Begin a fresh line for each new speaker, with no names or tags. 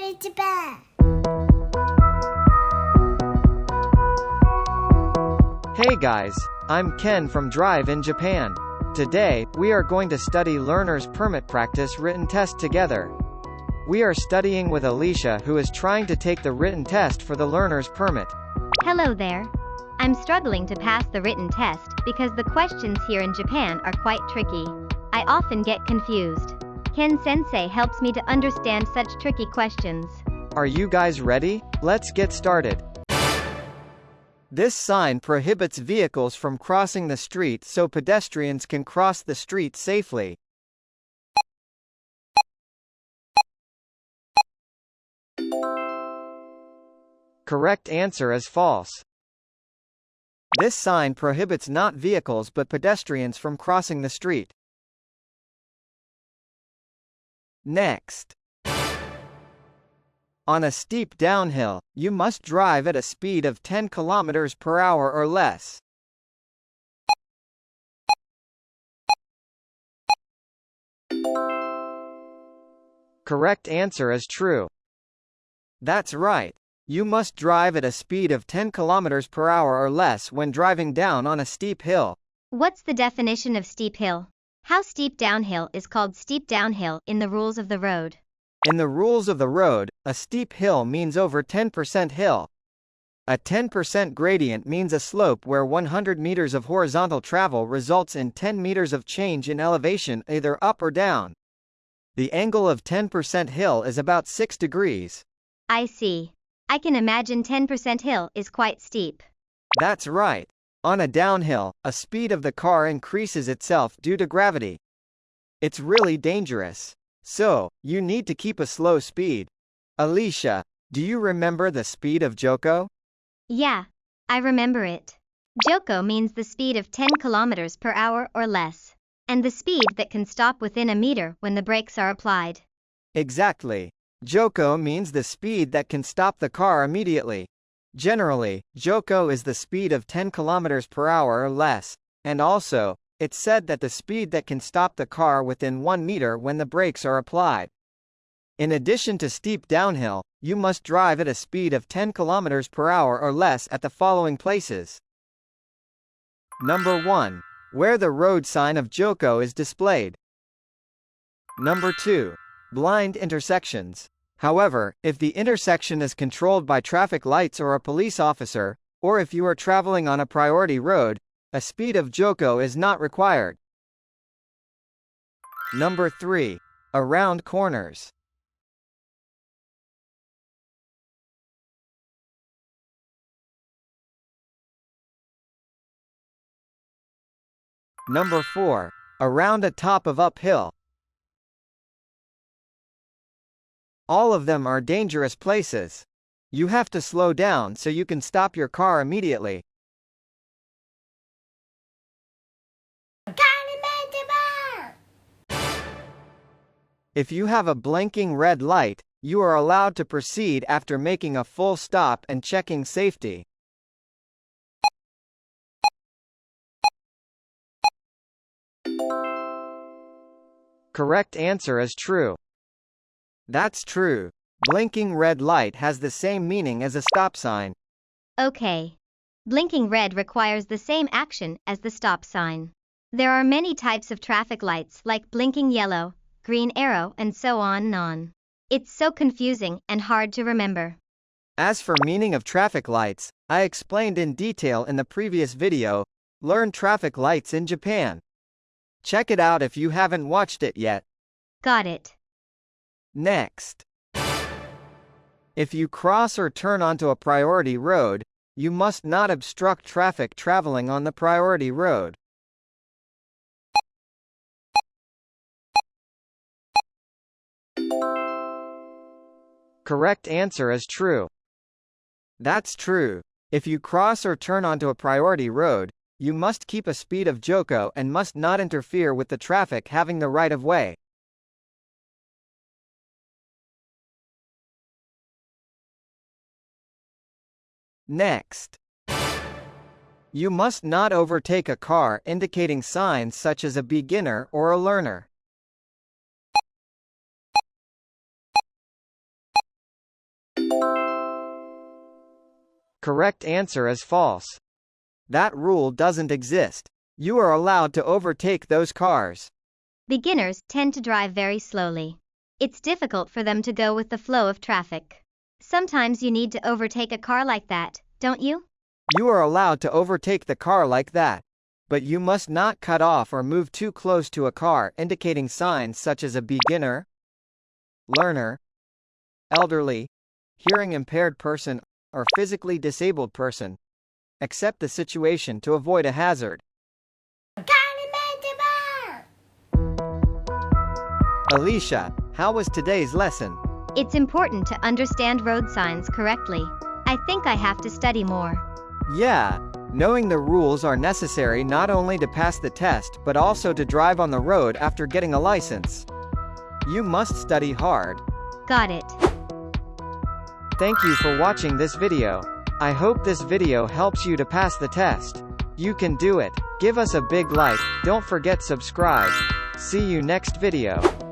JYC Japan.
Hey guys, I'm Ken from Drive in Japan. Today, we are going to study learner's permit practice written test together. We are studying with Alicia, who is trying to take the written test for the learner's permit.
Hello there. I'm struggling to pass the written test because the questions here in Japan are quite tricky. I often get confused. Ken Sensei helps me to understand such tricky questions.
Are you guys ready? Let's get started. This sign prohibits vehicles from crossing the street so pedestrians can cross the street safely. Correct answer is false. This sign prohibits not vehicles but pedestrians from crossing the street. Next. On a steep downhill, you must drive at a speed of 10 km per hour or less. Correct answer is true. That's right. You must drive at a speed of 10 km per hour or less when driving down on a steep hill.
What's the definition of steep hill? How steep downhill is called steep downhill in the rules of the road?
In the rules of the road, a steep hill means over 10% hill. A 10% gradient means a slope where 100 meters of horizontal travel results in 10 meters of change in elevation either up or down. The angle of 10% hill is about 6 degrees.
I see. I can imagine 10% hill is quite steep.
That's right. On a downhill, a speed of the car increases itself due to gravity. It's really dangerous. So, you need to keep a slow speed. Alicia, do you remember the speed of joko?
Yeah, I remember it. Joko means the speed of 10 kilometers per hour or less, and the speed that can stop within a meter when the brakes are applied.
Exactly. Joko means the speed that can stop the car immediately. Generally, joko is the speed of 10 km per hour or less, and also, it's said that the speed that can stop the car within 1 meter when the brakes are applied. In addition to steep downhill, you must drive at a speed of 10 km per hour or less at the following places. Number 1. Where the road sign of joko is displayed. Number 2. Blind intersections. However, if the intersection is controlled by traffic lights or a police officer, or if you are traveling on a priority road, a speed of joko is not required. Number 3. Around corners. Number 4. Around a top of uphill. All of them are dangerous places. You have to slow down so you can stop your car immediately.
KARIMEN Japan.
If you have a blinking red light, you are allowed to proceed after making a full stop and checking safety. Correct answer is true. That's true. Blinking red light has the same meaning as a stop sign.
Okay. Blinking red requires the same action as the stop sign. There are many types of traffic lights like blinking yellow, green arrow, and so on and on. It's so confusing and hard to remember.
As for meaning of traffic lights, I explained in detail in the previous video, Learn Traffic Lights in Japan. Check it out if you haven't watched it yet.
Got it.
Next. If you cross or turn onto a priority road, you must not obstruct traffic traveling on the priority road. Correct answer is true. That's true. If you cross or turn onto a priority road, you must keep a speed of joko and must not interfere with the traffic having the right of way. Next. You must not overtake a car indicating signs such as a beginner or a learner. Correct answer is false. That rule doesn't exist. You are allowed to overtake those cars.
Beginners tend to drive very slowly. It's difficult for them to go with the flow of traffic. Sometimes you need to overtake a car like that, don't you?
You are allowed to overtake the car like that. But you must not cut off or move too close to a car indicating signs such as a beginner, learner, elderly, hearing impaired person, or physically disabled person. Accept the situation to avoid a hazard.
KARIMEN
Alicia, how was today's lesson?
It's important to understand road signs correctly. I think I have to study more.
Yeah, knowing the rules are necessary not only to pass the test but also to drive on the road after getting a license. You must study hard.
Got it.
Thank you for watching this video. I hope this video helps you to pass the test. You can do it. Give us a big like, don't forget subscribe. See you next video.